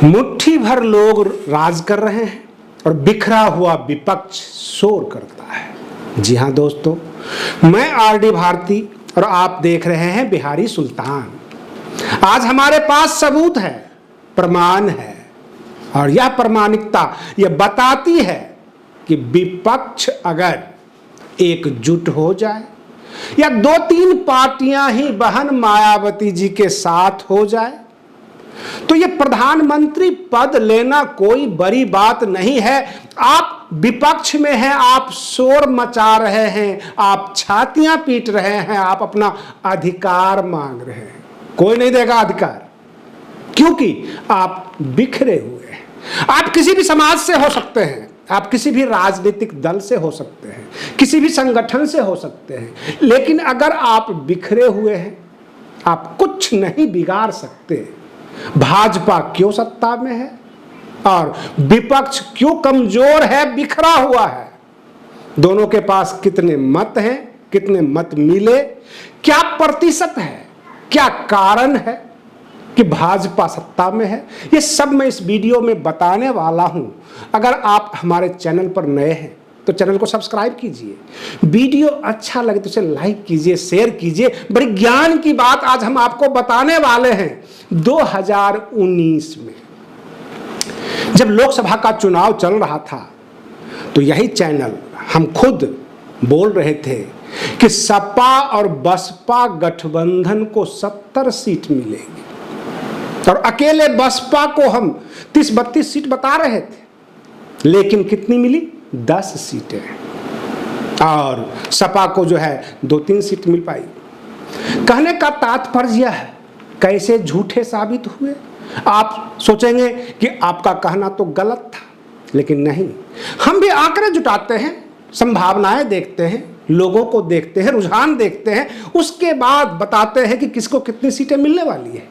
मुट्ठी भर लोग राज कर रहे हैं और बिखरा हुआ विपक्ष शोर करता है। जी हाँ दोस्तों, मैं आरडी भारती और आप देख रहे हैं बिहारी सुल्तान। आज हमारे पास सबूत है, प्रमाण है और यह प्रामाणिकता यह बताती है कि विपक्ष अगर एकजुट हो जाए या 2-3 पार्टियां ही बहन मायावती जी के साथ हो जाए तो ये प्रधानमंत्री पद लेना कोई बड़ी बात नहीं है। आप विपक्ष में हैं, आप शोर मचा रहे हैं, आप छातियां पीट रहे हैं, आप अपना अधिकार मांग रहे हैं, कोई नहीं देगा अधिकार, क्योंकि आप बिखरे हुए हैं। आप किसी भी समाज से हो सकते हैं, आप किसी भी राजनीतिक दल से हो सकते हैं, किसी भी संगठन से हो सकते हैं, लेकिन अगर आप बिखरे हुए हैं, आप कुछ नहीं बिगाड़ सकते। भाजपा क्यों सत्ता में है और विपक्ष क्यों कमजोर है, बिखरा हुआ है? दोनों के पास कितने मत हैं, कितने मत मिले, क्या प्रतिशत है, क्या कारण है कि भाजपा सत्ता में है, ये सब मैं इस वीडियो में बताने वाला हूं। अगर आप हमारे चैनल पर नए हैं तो चैनल को सब्सक्राइब कीजिए, वीडियो अच्छा लगे तो उसे लाइक कीजिए, शेयर कीजिए। बड़ी ज्ञान की बात आज हम आपको बताने वाले हैं। 2019 में जब लोकसभा का चुनाव चल रहा था तो यही चैनल हम खुद बोल रहे थे कि सपा और बसपा गठबंधन को 70 सीट मिलेगी और अकेले बसपा को हम 30-32 सीट बता रहे थे, लेकिन कितनी मिली? 10 सीटें। और सपा को जो है 2-3 सीट मिल पाई। कहने का तात्पर्य है कैसे झूठे साबित हुए। आप सोचेंगे कि आपका कहना तो गलत था, लेकिन नहीं, हम भी आंकड़े जुटाते हैं, संभावनाएं देखते हैं, लोगों को देखते हैं, रुझान देखते हैं, उसके बाद बताते हैं कि किसको कितनी सीटें मिलने वाली है।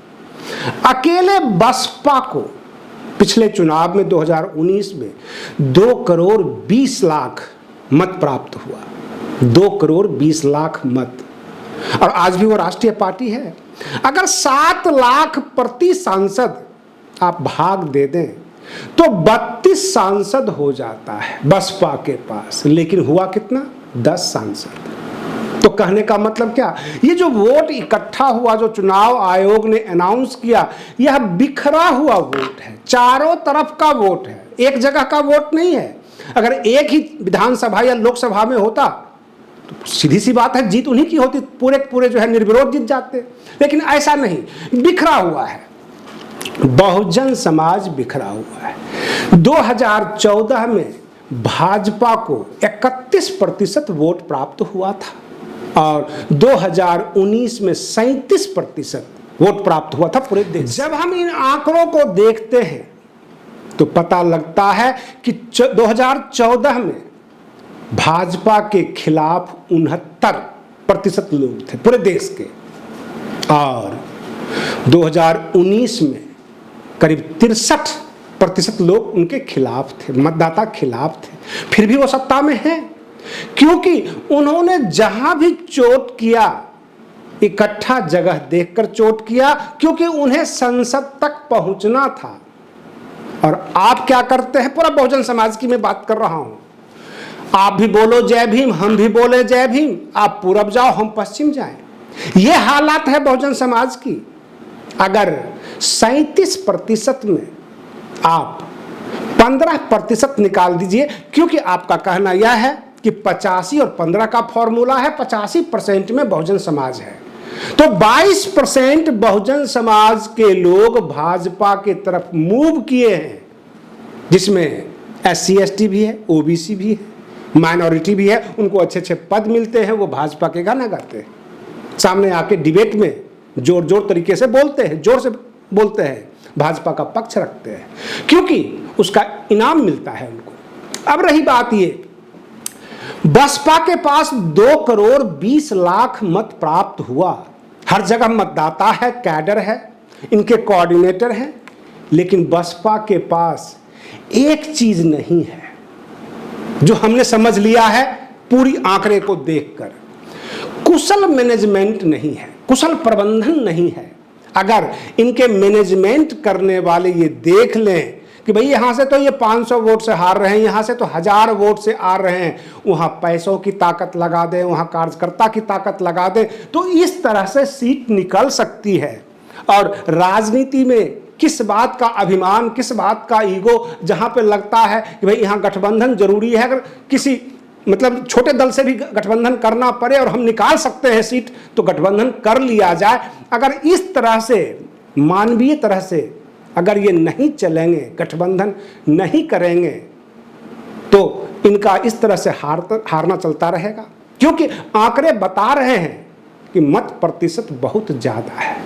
अकेले बसपा को पिछले चुनाव में 2019 में 2 करोड़ 20 लाख मत प्राप्त हुआ, 2 करोड़ 20 लाख मत, और आज भी वो राष्ट्रीय पार्टी है। अगर 7 लाख प्रति सांसद आप भाग दे दें तो 32 सांसद हो जाता है बसपा के पास, लेकिन हुआ कितना? 10 सांसद। तो कहने का मतलब क्या, ये जो वोट इकट्ठा हुआ, जो चुनाव आयोग ने अनाउंस किया, यह बिखरा हुआ वोट है, चारों तरफ का वोट है, एक जगह का वोट नहीं है। अगर एक ही विधानसभा या लोकसभा में होता तो सीधी सी बात है, जीत उन्हीं की होती, पूरे पूरे जो है निर्विरोध जीत जाते, लेकिन ऐसा नहीं, बिखरा हुआ है। बहुजन समाज बिखरा हुआ है। 2014 में भाजपा को 31% वोट प्राप्त हुआ था और 2019 में 37% वोट प्राप्त हुआ था पूरे देश। जब हम इन आंकड़ों को देखते हैं तो पता लगता है कि 2014 में भाजपा के खिलाफ 69% लोग थे पूरे देश के, और 2019 में करीब 63% लोग उनके खिलाफ थे, मतदाता खिलाफ थे। फिर भी वो सत्ता में हैं, क्योंकि उन्होंने जहां भी चोट किया, इकट्ठा जगह देखकर चोट किया, क्योंकि उन्हें संसद तक पहुंचना था। और आप क्या करते हैं? पूरा बहुजन समाज की मैं बात कर रहा हूं। आप भी बोलो जय भीम, हम भी बोले जय भीम, आप पूरब जाओ हम पश्चिम जाएं। ये हालात है बहुजन समाज की। अगर 37% में आप 15% निकाल दीजिए, क्योंकि आपका कहना यह है कि 85 और 15 का फॉर्मूला है, 85% में बहुजन समाज है, तो 22% बहुजन समाज के लोग भाजपा के तरफ मूव किए हैं, जिसमें SC ST भी है, OBC भी है, माइनॉरिटी भी है। उनको अच्छे अच्छे पद मिलते हैं, वो भाजपा के गाना गाते हैं, सामने आके डिबेट में जोर जोर तरीके से बोलते हैं, जोर से बोलते हैं, भाजपा का पक्ष रखते हैं, क्योंकि उसका इनाम मिलता है उनको। अब रही बात ये, बसपा के पास 2 करोड़ 20 लाख मत प्राप्त हुआ, हर जगह मतदाता है, कैडर है, इनके कोऑर्डिनेटर हैं, लेकिन बसपा के पास एक चीज नहीं है जो हमने समझ लिया है पूरी आंकड़े को देखकर। कुशल मैनेजमेंट नहीं है, कुशल प्रबंधन नहीं है। अगर इनके मैनेजमेंट करने वाले ये देख लें कि भाई यहाँ से तो ये 500 वोट से हार रहे हैं, यहाँ से तो 1000 वोट से आ रहे हैं, वहाँ पैसों की ताकत लगा दें, वहाँ कार्यकर्ता की ताकत लगा दें, तो इस तरह से सीट निकल सकती है। और राजनीति में किस बात का अभिमान, किस बात का ईगो, जहाँ पे लगता है कि भाई यहाँ गठबंधन जरूरी है, अगर किसी मतलब छोटे दल से भी गठबंधन करना पड़े और हम निकाल सकते हैं सीट तो गठबंधन कर लिया जाए। अगर इस तरह से मानवीय तरह से अगर ये नहीं चलेंगे, गठबंधन नहीं करेंगे, तो इनका इस तरह से हारना चलता रहेगा। क्योंकि आंकड़े बता रहे हैं कि मत प्रतिशत बहुत ज्यादा है,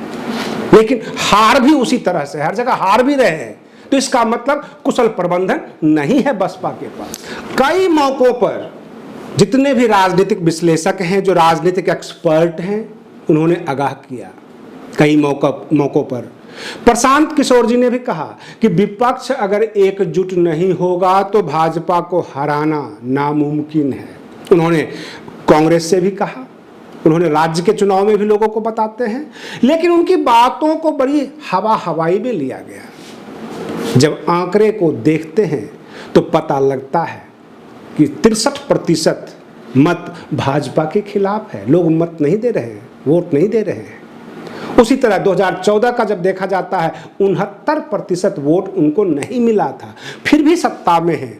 लेकिन हार भी उसी तरह से, हर जगह हार भी रहे हैं। तो इसका मतलब कुशल प्रबंधन नहीं है बसपा के पास। कई मौकों पर जितने भी राजनीतिक विश्लेषक हैं, जो राजनीतिक एक्सपर्ट हैं, उन्होंने आगाह किया। कई मौकों पर प्रशांत किशोर जी ने भी कहा कि विपक्ष अगर एकजुट नहीं होगा तो भाजपा को हराना नामुमकिन है। उन्होंने कांग्रेस से भी कहा, उन्होंने राज्य के चुनाव में भी लोगों को बताते हैं, लेकिन उनकी बातों को बड़ी हवाई में लिया गया। जब आंकड़े को देखते हैं तो पता लगता है कि 63% मत भाजपा के खिलाफ है। लोग मत नहीं दे रहे हैं, वोट नहीं दे रहे हैं। उसी तरह 2014 का जब देखा जाता है 69% वोट उनको नहीं मिला था, फिर भी सत्ता में है।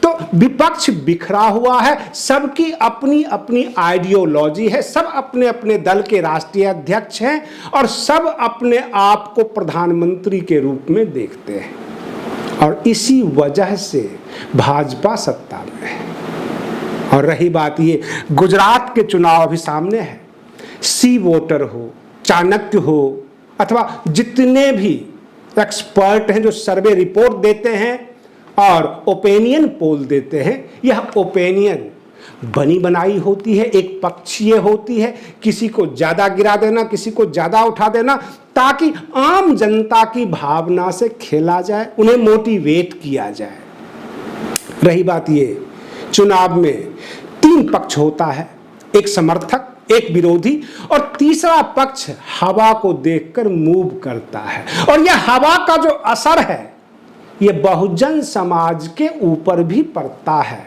तो विपक्ष बिखरा हुआ है, सबकी अपनी अपनी आइडियोलॉजी है, सब अपने अपने दल के राष्ट्रीय अध्यक्ष हैं और सब अपने आप को प्रधानमंत्री के रूप में देखते हैं। और इसी वजह से भाजपा सत्ता में है। और रही बात ये, गुजरात के चुनाव अभी सामने है, सी वोटर हो, चाणक्य हो, अथवा जितने भी एक्सपर्ट हैं जो सर्वे रिपोर्ट देते हैं और ओपिनियन पोल देते हैं, यह ओपिनियन बनी बनाई होती है, एक पक्षीय होती है। किसी को ज़्यादा गिरा देना, किसी को ज़्यादा उठा देना, ताकि आम जनता की भावना से खेला जाए, उन्हें मोटिवेट किया जाए। रही बात ये, चुनाव में 3 पक्ष होता है, एक समर्थक, एक विरोधी और तीसरा पक्ष हवा को देखकर मूव करता है। और यह हवा का जो असर है ये बहुजन समाज के ऊपर भी पड़ता है।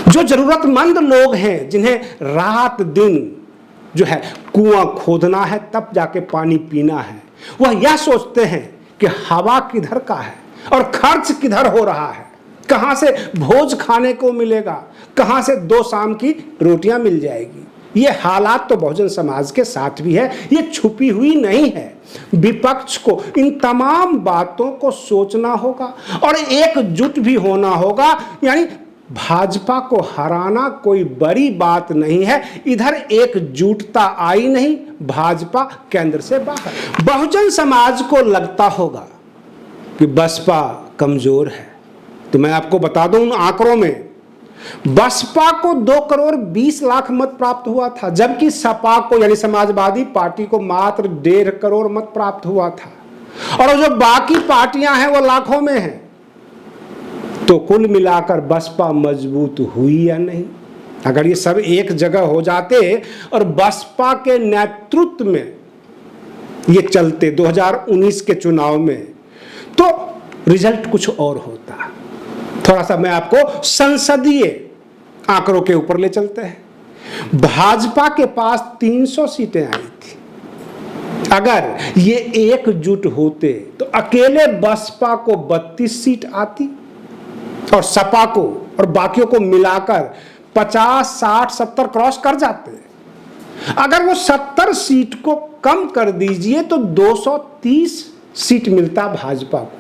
जो जरूरतमंद लोग हैं, जिन्हें रात दिन जो है कुआं खोदना है तब जाके पानी पीना है, वह यह सोचते हैं कि हवा किधर का है और खर्च किधर हो रहा है, कहां से भोज खाने को मिलेगा, कहां से 2 शाम की रोटियां मिल जाएगी। ये हालात तो बहुजन समाज के साथ भी है, ये छुपी हुई नहीं है। विपक्ष को इन तमाम बातों को सोचना होगा और एकजुट भी होना होगा। यानी भाजपा को हराना कोई बड़ी बात नहीं है। इधर एकजुटता आई नहीं, भाजपा केंद्र से बाहर। बहुजन समाज को लगता होगा कि बसपा कमजोर है, तो मैं आपको बता दूं, उन आंकड़ों में बसपा को 2 करोड़ 20 लाख मत प्राप्त हुआ था, जबकि सपा को यानी समाजवादी पार्टी को मात्र 1.5 करोड़ मत प्राप्त हुआ था। और जो बाकी पार्टियां हैं वो लाखों में हैं। तो कुल मिलाकर बसपा मजबूत हुई या नहीं? अगर ये सब एक जगह हो जाते और बसपा के नेतृत्व में ये चलते 2019 के चुनाव में, तो रिजल्ट कुछ और होता। थोड़ा सा मैं आपको संसदीय आंकड़ों के ऊपर ले चलते हैं। भाजपा के पास 300 सीटें आई थी। अगर ये एकजुट होते तो अकेले बसपा को 32 सीट आती और सपा को और बाकियों को मिलाकर 50, 60, 70 क्रॉस कर जाते। अगर वो 70 सीट को कम कर दीजिए तो 230 सीट मिलता भाजपा को,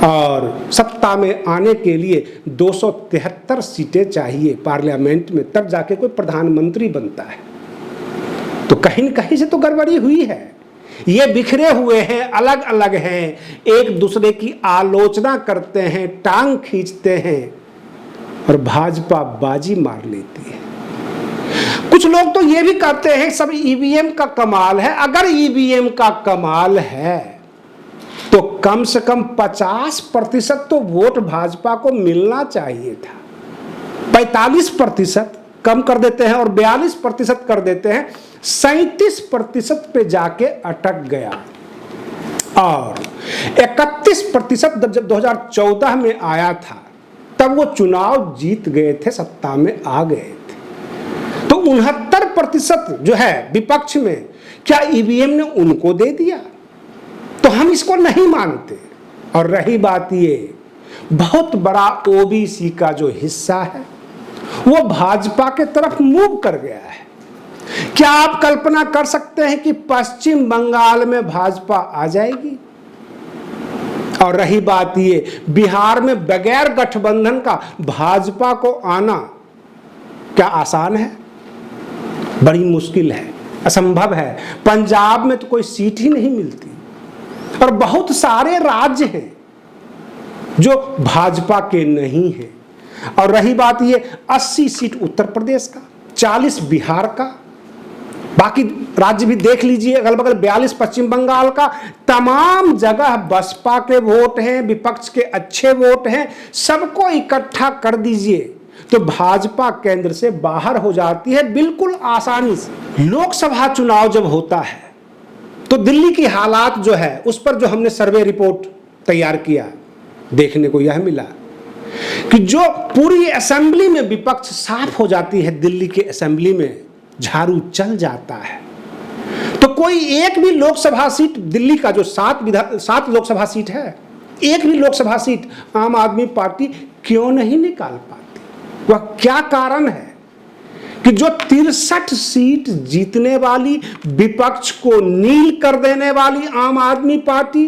और सत्ता में आने के लिए 273 सीटें चाहिए पार्लियामेंट में, तब जाके कोई प्रधानमंत्री बनता है। तो कहीं न कहीं से तो गड़बड़ी हुई है। ये बिखरे हुए हैं, अलग अलग हैं, एक दूसरे की आलोचना करते हैं, टांग खींचते हैं और भाजपा बाजी मार लेती है। कुछ लोग तो ये भी कहते हैं सब ईवीएम का कमाल है। अगर ईवीएम का कमाल है तो कम से कम 50% तो वोट भाजपा को मिलना चाहिए था। 45% कम कर देते हैं और 42% कर देते हैं। 37% पे जाके अटक गया और 31% जब 2014 में आया था तब वो चुनाव जीत गए थे, सत्ता में आ गए थे। तो 69% जो है विपक्ष में, क्या ईवीएम ने उनको दे दिया? तो हम इसको नहीं मानते। और रही बात ये, बहुत बड़ा ओबीसी का जो हिस्सा है वो भाजपा के तरफ मूव कर गया है। क्या आप कल्पना कर सकते हैं कि पश्चिम बंगाल में भाजपा आ जाएगी? और रही बात ये, बिहार में बगैर गठबंधन का भाजपा को आना क्या आसान है? बड़ी मुश्किल है, असंभव है। पंजाब में तो कोई सीट ही नहीं मिलती और बहुत सारे राज्य हैं जो भाजपा के नहीं हैं। और रही बात ये, 80 सीट उत्तर प्रदेश का, 40 बिहार का, बाकी राज्य भी देख लीजिए अगल बगल 42 पश्चिम बंगाल का, तमाम जगह बसपा के वोट हैं, विपक्ष के अच्छे वोट हैं। सबको इकट्ठा कर दीजिए तो भाजपा केंद्र से बाहर हो जाती है बिल्कुल आसानी से। लोकसभा चुनाव जब होता है तो दिल्ली की हालात जो है उस पर जो हमने सर्वे रिपोर्ट तैयार किया, देखने को यह मिला कि जो पूरी असेंबली में विपक्ष साफ हो जाती है, दिल्ली की असेंबली में झाड़ू चल जाता है। तो कोई एक भी लोकसभा सीट, दिल्ली का जो 7 लोकसभा सीट है, एक भी लोकसभा सीट आम आदमी पार्टी क्यों नहीं निकाल पाती? वह क्या कारण है कि जो 63 सीट जीतने वाली, विपक्ष को नील कर देने वाली आम आदमी पार्टी,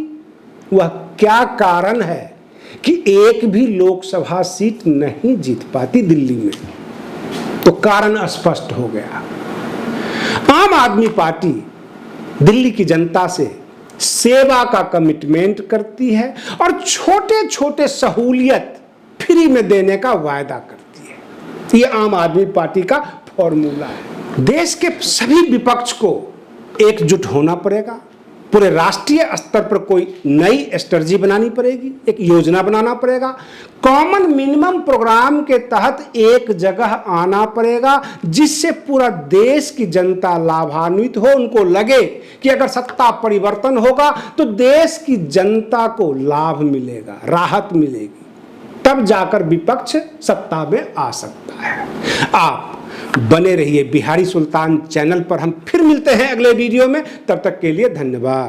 वह क्या कारण है कि एक भी लोकसभा सीट नहीं जीत पाती दिल्ली में? तो कारण स्पष्ट हो गया। आम आदमी पार्टी दिल्ली की जनता से सेवा का कमिटमेंट करती है और छोटे छोटे सहूलियत फ्री में देने का वायदा करती है। ये आम आदमी पार्टी का फॉर्मूला है। देश के सभी विपक्ष को एकजुट होना पड़ेगा, पूरे राष्ट्रीय स्तर पर कोई नई स्ट्रेटजी बनानी पड़ेगी, एक योजना बनाना पड़ेगा, कॉमन मिनिमम प्रोग्राम के तहत एक जगह आना पड़ेगा जिससे पूरा देश की जनता लाभान्वित हो। उनको लगे कि अगर सत्ता परिवर्तन होगा तो देश की जनता को लाभ मिलेगा, राहत मिलेगी, तब जाकर विपक्ष सत्ता में आ सकता है। आप बने रहिए बिहारी सुल्तान चैनल पर। हम फिर मिलते हैं अगले वीडियो में, तब तक के लिए धन्यवाद।